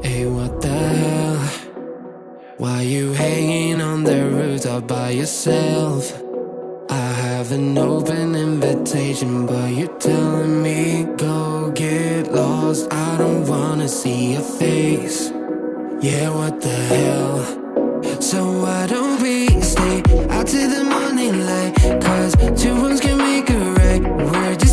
Hey, what the hell? Why you hanging on the rooftop by yourself? I have an open invitation, but you're telling me go get lost. I don't wanna see your face. Yeah, what the hell? So why don't we stay out till the morning light? 'Cause two wrongs can make a right. We're just